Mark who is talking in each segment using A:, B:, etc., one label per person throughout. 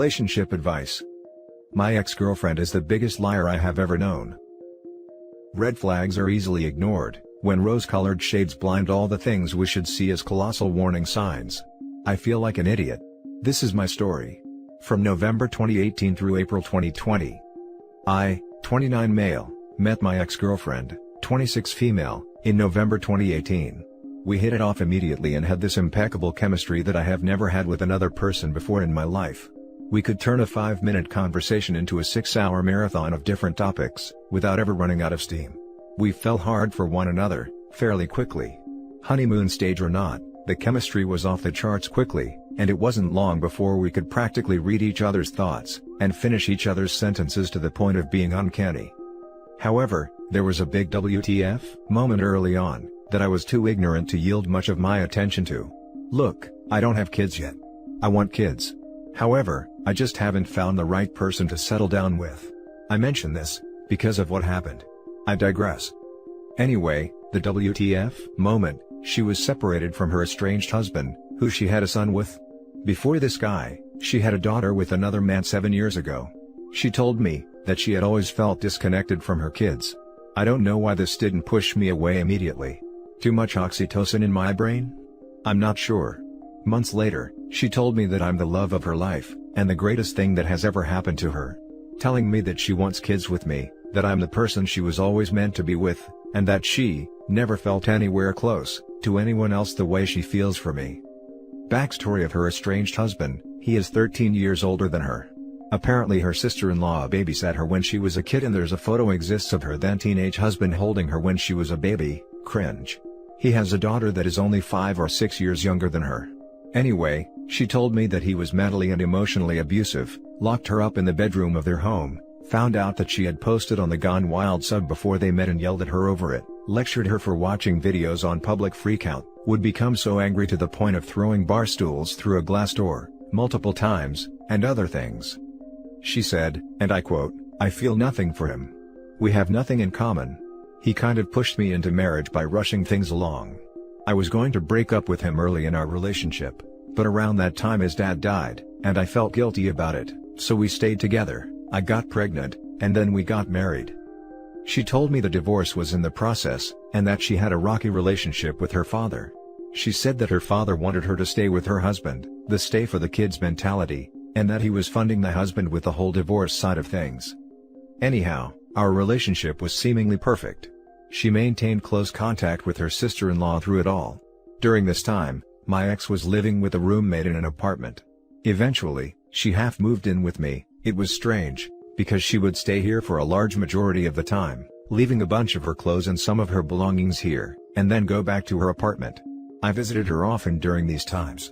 A: Relationship advice. My ex-girlfriend is the biggest liar I have ever known. Red flags are easily ignored, when rose-colored shades blind all the things we should see as colossal warning signs. I feel like an idiot. This is my story. From November 2018 through April 2020. I, 29 male, met my ex-girlfriend, 26 female, in November 2018. We hit it off immediately and had this impeccable chemistry that I have never had with another person before in my life. We could turn a 5-minute conversation into a 6-hour marathon of different topics, without ever running out of steam. We fell hard for one another, fairly quickly. Honeymoon stage or not, the chemistry was off the charts quickly, and it wasn't long before we could practically read each other's thoughts, and finish each other's sentences to the point of being uncanny. However, there was a big WTF moment early on, that I was too ignorant to yield much of my attention to. Look, I don't have kids yet. I want kids. However, I just haven't found the right person to settle down with. I mention this, because of what happened. I digress. Anyway, the WTF moment, she was separated from her estranged husband, who she had a son with. Before this guy, she had a daughter with another man 7 years ago. She told me that she had always felt disconnected from her kids. I don't know why this didn't push me away immediately. Too much oxytocin in my brain? I'm not sure. Months later, she told me that I'm the love of her life, and the greatest thing that has ever happened to her. Telling me that she wants kids with me, that I'm the person she was always meant to be with, and that she never felt anywhere close to anyone else the way she feels for me. Backstory of her estranged husband: he is 13 years older than her. Apparently her sister-in-law babysat her when she was a kid, and there's a photo exists of her then teenage husband holding her when she was a baby. Cringe. He has a daughter that is only 5 or 6 years younger than her. Anyway, she told me that he was mentally and emotionally abusive, locked her up in the bedroom of their home, found out that she had posted on the Gone Wild sub before they met and yelled at her over it, lectured her for watching videos on public freakout, would become so angry to the point of throwing bar stools through a glass door, multiple times, and other things. She said, and I quote, "I feel nothing for him. We have nothing in common. He kind of pushed me into marriage by rushing things along. I was going to break up with him early in our relationship, but around that time his dad died, and I felt guilty about it, so we stayed together. I got pregnant, and then we got married." She told me the divorce was in the process, and that she had a rocky relationship with her father. She said that her father wanted her to stay with her husband, the stay for the kids mentality, and that he was funding the husband with the whole divorce side of things. Anyhow, our relationship was seemingly perfect. She maintained close contact with her sister-in-law through it all. During this time, my ex was living with a roommate in an apartment. Eventually, she half moved in with me. It was strange, because she would stay here for a large majority of the time, leaving a bunch of her clothes and some of her belongings here, and then go back to her apartment. I visited her often during these times.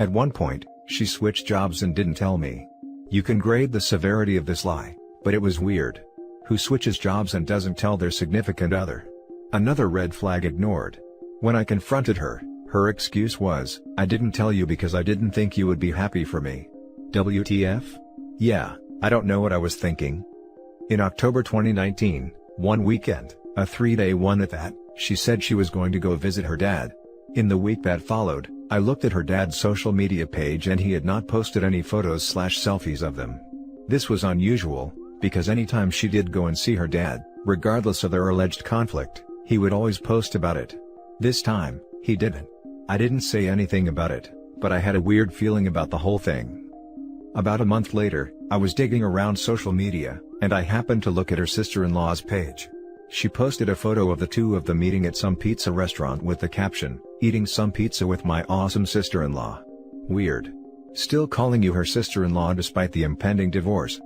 A: At one point, she switched jobs and didn't tell me. You can grade the severity of this lie, but it was weird. Who switches jobs and doesn't tell their significant other? Another red flag ignored. When I confronted her, her excuse was, "I didn't tell you because I didn't think you would be happy for me." WTF? Yeah, I don't know what I was thinking. In October 2019, one weekend, a 3-day one at that, she said she was going to go visit her dad. In the week that followed, I looked at her dad's social media page and he had not posted any photos/selfies of them. This was unusual, because anytime she did go and see her dad, regardless of their alleged conflict, he would always post about it. This time, he didn't. I didn't say anything about it, but I had a weird feeling about the whole thing. About a month later, I was digging around social media, and I happened to look at her sister-in-law's page. She posted a photo of the two of them meeting at some pizza restaurant with the caption, "Eating some pizza with my awesome sister-in-law." Weird. Still calling you her sister-in-law despite the impending divorce.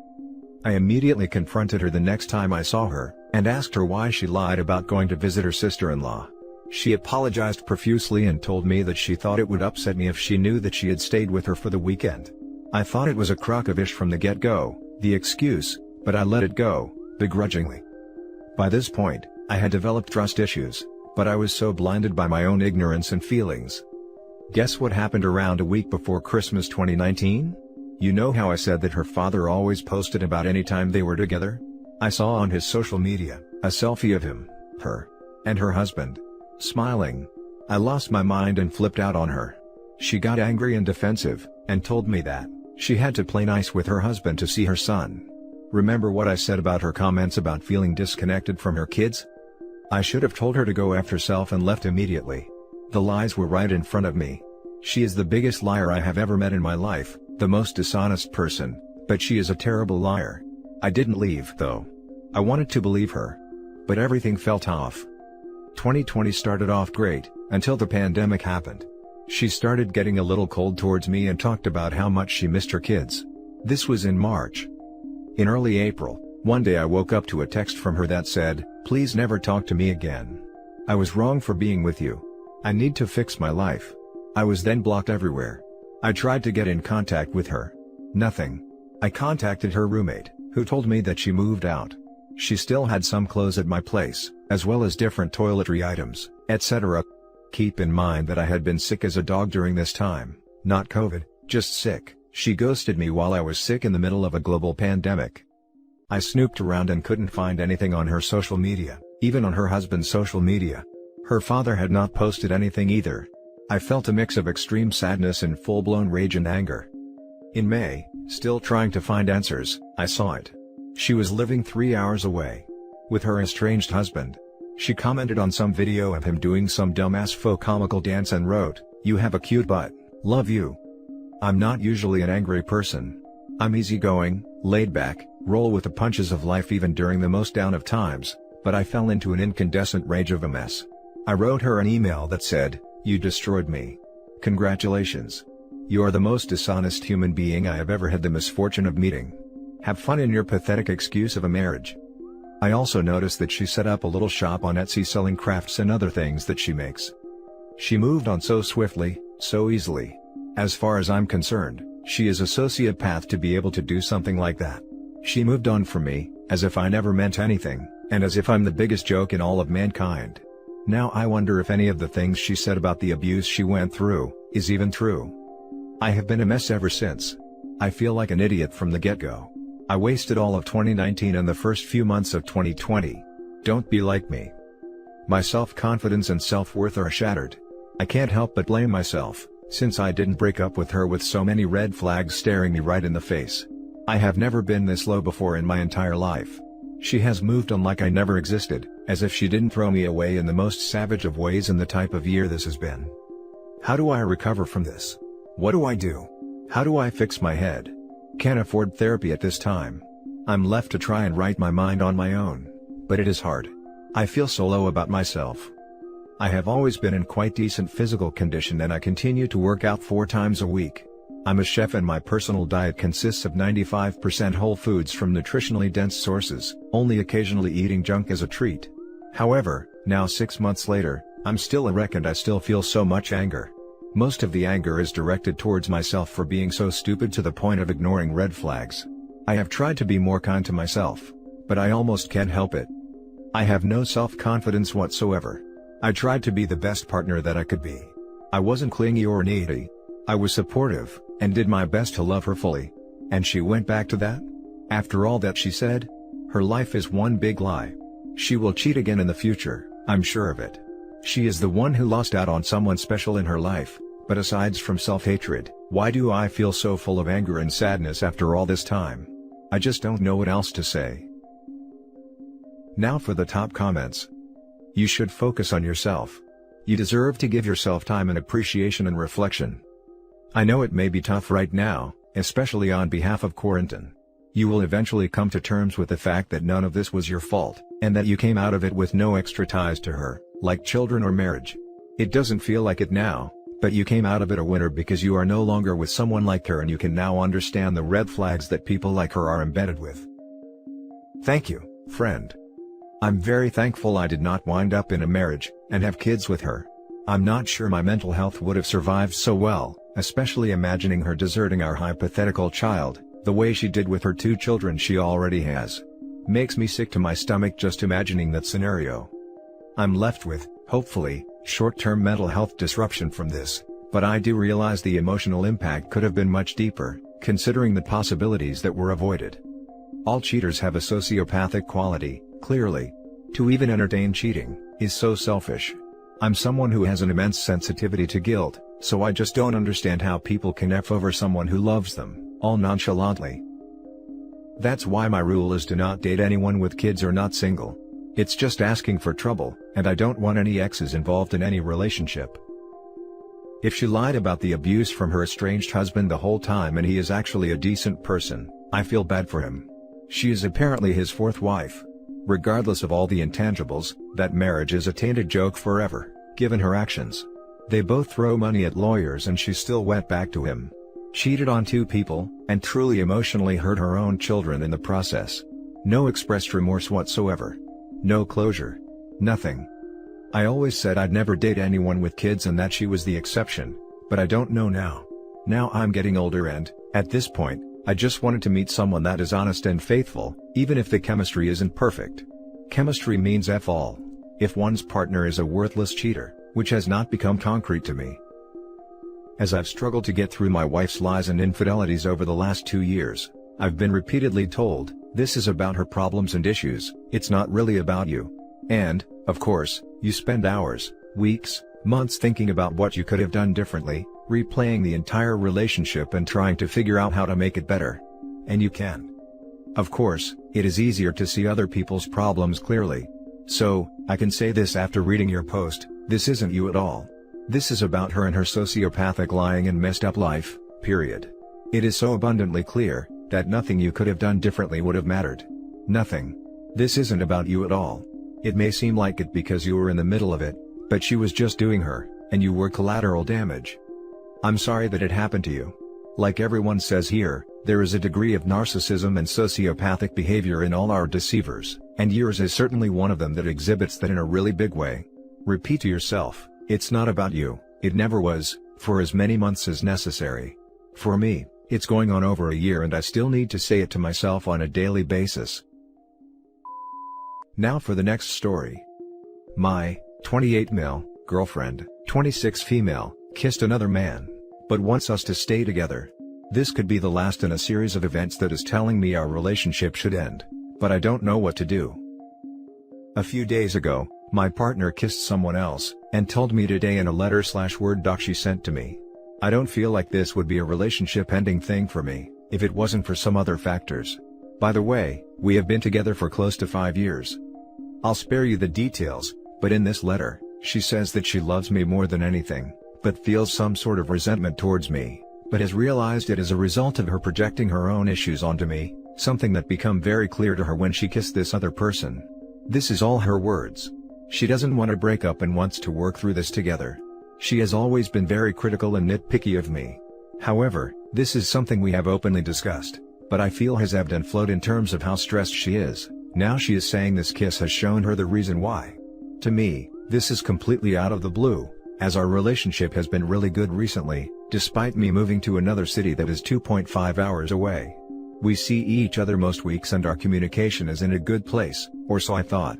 A: I immediately confronted her the next time I saw her, and asked her why she lied about going to visit her sister-in-law. She apologized profusely and told me that she thought it would upset me if she knew that she had stayed with her for the weekend. I thought it was a crock of ish from the get-go, the excuse, but I let it go, begrudgingly. By this point, I had developed trust issues, but I was so blinded by my own ignorance and feelings. Guess what happened around a week before Christmas 2019? You know how I said that her father always posted about any time they were together? I saw on his social media, a selfie of him, her, and her husband, smiling. I lost my mind and flipped out on her. She got angry and defensive, and told me that She had to play nice with her husband to see her son. Remember what I said about her comments about feeling disconnected from her kids? I should have told her to go F herself and left immediately. The lies were right in front of me. She is the biggest liar I have ever met in my life, the most dishonest person, but she is a terrible liar. I didn't leave though. I wanted to believe her. But everything felt off. 2020 started off great, until the pandemic happened. She started getting a little cold towards me and talked about how much she missed her kids. This was in March. In early April, one day I woke up to a text from her that said, "Please never talk to me again. I was wrong for being with you. I need to fix my life." I was then blocked everywhere. I tried to get in contact with her. Nothing. I contacted her roommate, who told me that she moved out. She still had some clothes at my place, as well as different toiletry items, etc. Keep in mind that I had been sick as a dog during this time, not COVID, just sick. She ghosted me while I was sick in the middle of a global pandemic. I snooped around and couldn't find anything on her social media, even on her husband's social media. Her father had not posted anything either. I felt a mix of extreme sadness and full-blown rage and anger. In May, still trying to find answers, I saw it. She was living 3 hours away with her estranged husband. She commented on some video of him doing some dumbass faux comical dance and wrote, "You have a cute butt, love you." I'm not usually an angry person. I'm easygoing, laid back, roll with the punches of life even during the most down of times, but I fell into an incandescent rage of a mess. I wrote her an email that said, "You destroyed me. Congratulations. You are the most dishonest human being I have ever had the misfortune of meeting. Have fun in your pathetic excuse of a marriage." I also noticed that she set up a little shop on Etsy selling crafts and other things that she makes. She moved on so swiftly, so easily. As far as I'm concerned, she is a sociopath to be able to do something like that. She moved on from me, as if I never meant anything, and as if I'm the biggest joke in all of mankind. Now I wonder if any of the things she said about the abuse she went through, is even true. I have been a mess ever since. I feel like an idiot from the get-go. I wasted all of 2019 and the first few months of 2020. Don't be like me. My self-confidence and self-worth are shattered. I can't help but blame myself, since I didn't break up with her with so many red flags staring me right in the face. I have never been this low before in my entire life. She has moved on like I never existed, as if she didn't throw me away in the most savage of ways in the type of year this has been. How do I recover from this? What do I do? How do I fix my head? Can't afford therapy at this time. I'm left to try and write my mind on my own, but it is hard. I feel so low about myself. I have always been in quite decent physical condition and I continue to work out 4 times a week. I'm a chef and my personal diet consists of 95% whole foods from nutritionally dense sources, only occasionally eating junk as a treat. However, now 6 months later, I'm still a wreck and I still feel so much anger. Most of the anger is directed towards myself for being so stupid to the point of ignoring red flags. I have tried to be more kind to myself, but I almost can't help it. I have no self-confidence whatsoever. I tried to be the best partner that I could be. I wasn't clingy or needy. I was supportive, and did my best to love her fully. And she went back to that? After all that she said? Her life is one big lie. She will cheat again in the future, I'm sure of it. She is the one who lost out on someone special in her life, but aside from self-hatred, why do I feel so full of anger and sadness after all this time? I just don't know what else to say. Now for the top comments. You should focus on yourself. You deserve to give yourself time and appreciation and reflection. I know it may be tough right now, especially on behalf of quarantine. You will eventually come to terms with the fact that none of this was your fault, and that you came out of it with no extra ties to her, like children or marriage. It doesn't feel like it now, but you came out of it a winner because you are no longer with someone like her and you can now understand the red flags that people like her are embedded with. Thank you, friend. I'm very thankful I did not wind up in a marriage, and have kids with her. I'm not sure my mental health would have survived so well, especially imagining her deserting our hypothetical child, the way she did with her 2 children she already has. Makes me sick to my stomach just imagining that scenario. I'm left with, hopefully, short-term mental health disruption from this, but I do realize the emotional impact could have been much deeper, considering the possibilities that were avoided. All cheaters have a sociopathic quality, clearly. To even entertain cheating, is so selfish. I'm someone who has an immense sensitivity to guilt, so I just don't understand how people can F over someone who loves them. all nonchalantly. That's why my rule is to not date anyone with kids or not single. It's just asking for trouble, and I don't want any exes involved in any relationship. If she lied about the abuse from her estranged husband the whole time and he is actually a decent person, I feel bad for him. She is apparently his fourth wife. Regardless of all the intangibles, that marriage is a tainted joke forever, given her actions. They both throw money at lawyers and she still went back to him. Cheated on two people, and truly emotionally hurt her own children in the process. No expressed remorse whatsoever. No closure. Nothing. I always said I'd never date anyone with kids and that she was the exception, but I don't know now. Now I'm getting older and, at this point, I just wanted to meet someone that is honest and faithful, even if the chemistry isn't perfect. Chemistry means F all. If one's partner is a worthless cheater, which has not become concrete to me. As I've struggled to get through my wife's lies and infidelities over the last 2 years, I've been repeatedly told, this is about her problems and issues, it's not really about you. And, of course, you spend hours, weeks, months thinking about what you could have done differently, replaying the entire relationship and trying to figure out how to make it better. And you can. Of course, it is easier to see other people's problems clearly. So, I can say this after reading your post, this isn't you at all. This is about her and her sociopathic lying and messed up life, period. It is so abundantly clear, that nothing you could have done differently would have mattered. Nothing. This isn't about you at all. It may seem like it because you were in the middle of it, but she was just doing her, and you were collateral damage. I'm sorry that it happened to you. Like everyone says here, there is a degree of narcissism and sociopathic behavior in all our deceivers, and yours is certainly one of them that exhibits that in a really big way. Repeat to yourself, it's not about you, it never was, for as many months as necessary. For me, it's going on over a year and I still need to say it to myself on a daily basis. Now for the next story. My 28 male girlfriend, 26 female, kissed another man, but wants us to stay together. This could be the last in a series of events that is telling me our relationship should end, but I don't know what to do. A few days ago, my partner kissed someone else, and told me today in a letter/Word doc she sent to me. I don't feel like this would be a relationship-ending thing for me, if it wasn't for some other factors. By the way, we have been together for close to 5 years. I'll spare you the details, but in this letter, she says that she loves me more than anything, but feels some sort of resentment towards me, but has realized it as a result of her projecting her own issues onto me, something that became very clear to her when she kissed this other person. This is all her words. She doesn't want to break up and wants to work through this together. She has always been very critical and nitpicky of me. However, this is something we have openly discussed, but I feel has ebbed and flowed in terms of how stressed she is. Now she is saying this kiss has shown her the reason why. To me, this is completely out of the blue, as our relationship has been really good recently, despite me moving to another city that is 2.5 hours away. We see each other most weeks and our communication is in a good place, or so I thought.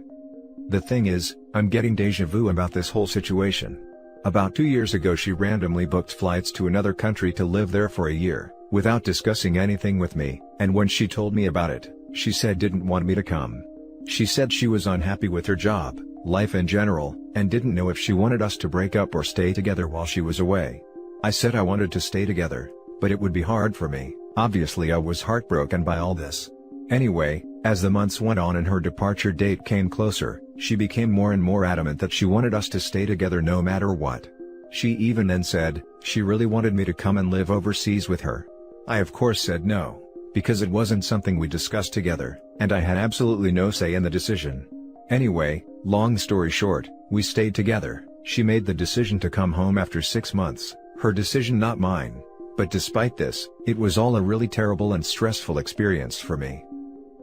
A: The thing is, I'm getting deja vu about this whole situation. About 2 years ago she randomly booked flights to another country to live there for a year, without discussing anything with me, and when she told me about it, she said didn't want me to come. She said she was unhappy with her job, life in general, and didn't know if she wanted us to break up or stay together while she was away. I said I wanted to stay together, but it would be hard for me. Obviously I was heartbroken by all this. Anyway, as the months went on and her departure date came closer, she became more and more adamant that she wanted us to stay together no matter what. She even then said, she really wanted me to come and live overseas with her. I of course said no, because it wasn't something we discussed together, and I had absolutely no say in the decision. Anyway, long story short, we stayed together. She made the decision to come home after 6 months, her decision not mine. But despite this, it was all a really terrible and stressful experience for me.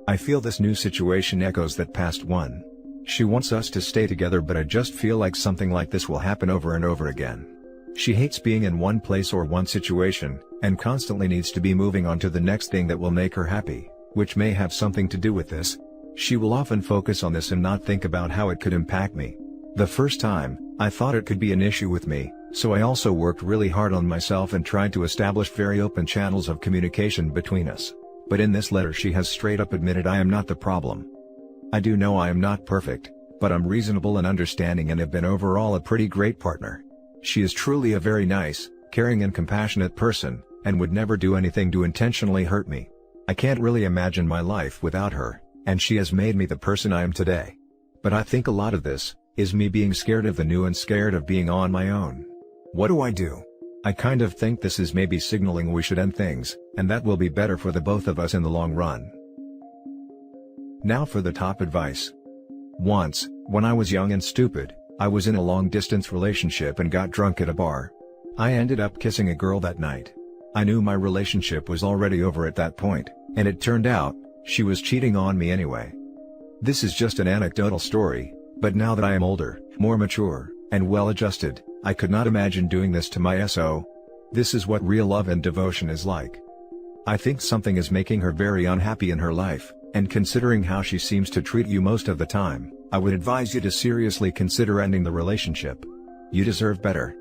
A: I feel this new situation echoes that past one. She wants us to stay together, but I just feel like something like this will happen over and over again. She hates being in one place or one situation, and constantly needs to be moving on to the next thing that will make her happy, which may have something to do with this. She will often focus on this and not think about how it could impact me. The first time, I thought it could be an issue with me, so I also worked really hard on myself and tried to establish very open channels of communication between us. But in this letter she has straight up admitted I am not the problem. I do know I am not perfect, but I'm reasonable and understanding and have been overall a pretty great partner. She is truly a very nice, caring and compassionate person, and would never do anything to intentionally hurt me. I can't really imagine my life without her, and she has made me the person I am today. But I think a lot of this is me being scared of the new and scared of being on my own. What do I do? I kind of think this is maybe signaling we should end things, and that will be better for the both of us in the long run. Now for the top advice. Once, when I was young and stupid, I was in a long-distance relationship and got drunk at a bar. I ended up kissing a girl that night. I knew my relationship was already over at that point, and it turned out, she was cheating on me anyway. This is just an anecdotal story, but now that I am older, more mature, and well-adjusted, I could not imagine doing this to my SO. This is what real love and devotion is like. I think something is making her very unhappy in her life, and considering how she seems to treat you most of the time, I would advise you to seriously consider ending the relationship. You deserve better.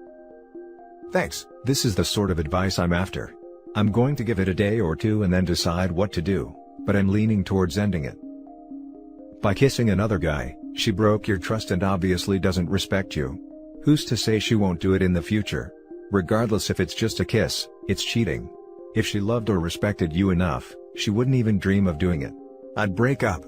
A: Thanks, this is the sort of advice I'm after. I'm going to give it a day or two and then decide what to do, but I'm leaning towards ending it. By kissing another guy, she broke your trust and obviously doesn't respect you. Who's to say she won't do it in the future? Regardless if it's just a kiss, it's cheating. If she loved or respected you enough, she wouldn't even dream of doing it. I'd break up.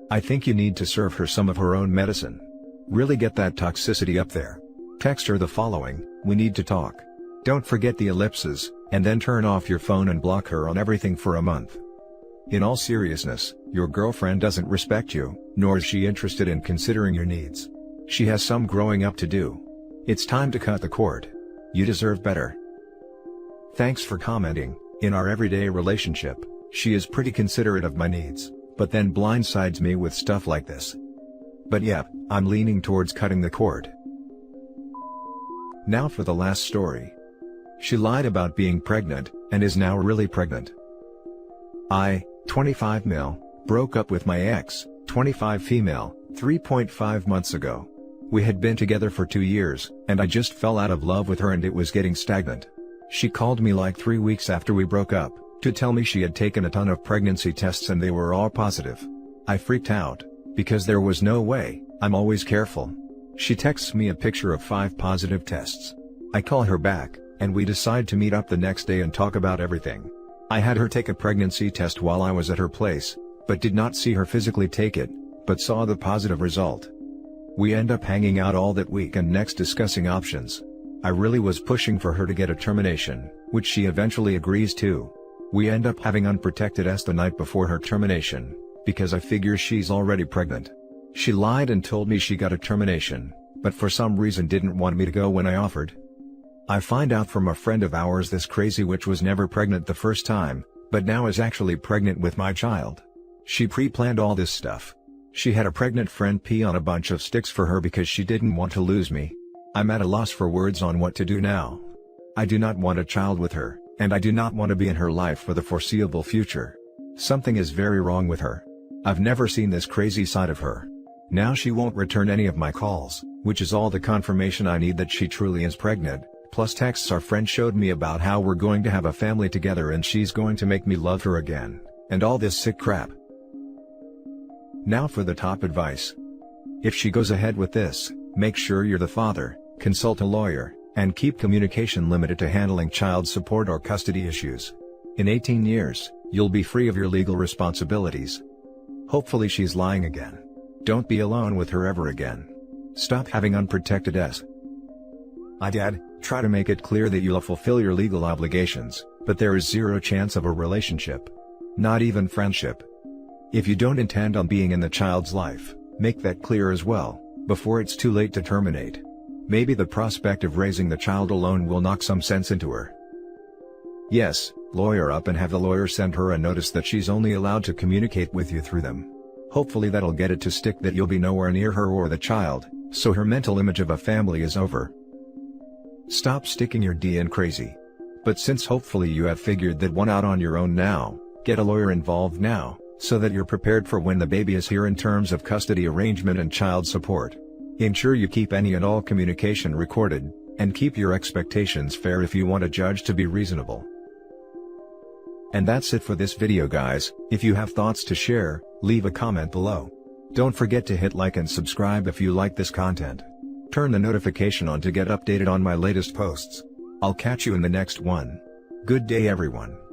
A: I think you need to serve her some of her own medicine. Really get that toxicity up there. Text her the following: "We need to talk." Don't forget the ellipses, and then turn off your phone and block her on everything for a month. In all seriousness, your girlfriend doesn't respect you, nor is she interested in considering your needs. She has some growing up to do. It's time to cut the cord. You deserve better. Thanks for commenting. In our everyday relationship, she is pretty considerate of my needs, but then blindsides me with stuff like this. But yep, I'm leaning towards cutting the cord. Now for the last story. She lied about being pregnant, and is now really pregnant. I, 25 male, broke up with my ex, 25 female, 3.5 months ago. We had been together for 2 years, and I just fell out of love with her and it was getting stagnant. She called me like 3 weeks after we broke up, to tell me she had taken a ton of pregnancy tests and they were all positive. I freaked out, because there was no way. I'm always careful. She texts me a picture of 5 positive tests. I call her back, and we decide to meet up the next day and talk about everything. I had her take a pregnancy test while I was at her place, but did not see her physically take it, but saw the positive result. We end up hanging out all that week and next discussing options. I really was pushing for her to get a termination, which she eventually agrees to. We end up having unprotected sex the night before her termination, because I figure she's already pregnant. She lied and told me she got a termination, but for some reason didn't want me to go when I offered. I find out from a friend of ours this crazy witch was never pregnant the first time, but now is actually pregnant with my child. She pre-planned all this stuff. She had a pregnant friend pee on a bunch of sticks for her because she didn't want to lose me. I'm at a loss for words on what to do now. I do not want a child with her, and I do not want to be in her life for the foreseeable future. Something is very wrong with her. I've never seen this crazy side of her. Now she won't return any of my calls, which is all the confirmation I need that she truly is pregnant, plus texts our friend showed me about how we're going to have a family together and she's going to make me love her again, and all this sick crap. Now for the top advice. If she goes ahead with this, make sure you're the father, consult a lawyer, and keep communication limited to handling child support or custody issues. In 18 years, you'll be free of your legal responsibilities. Hopefully she's lying again. Don't be alone with her ever again. Stop having unprotected sex. Dad, try to make it clear that you'll fulfill your legal obligations, but there is zero chance of a relationship. Not even friendship. If you don't intend on being in the child's life, make that clear as well, before it's too late to terminate. Maybe the prospect of raising the child alone will knock some sense into her. Yes, lawyer up and have the lawyer send her a notice that she's only allowed to communicate with you through them. Hopefully that'll get it to stick that you'll be nowhere near her or the child, so her mental image of a family is over. Stop sticking your D in crazy. But since hopefully you have figured that one out on your own now, get a lawyer involved now, so that you're prepared for when the baby is here in terms of custody arrangement and child support. Ensure you keep any and all communication recorded, and keep your expectations fair if you want a judge to be reasonable. And that's it for this video guys. If you have thoughts to share, leave a comment below. Don't forget to hit like and subscribe if you like this content. Turn the notification on to get updated on my latest posts. I'll catch you in the next one. Good day everyone.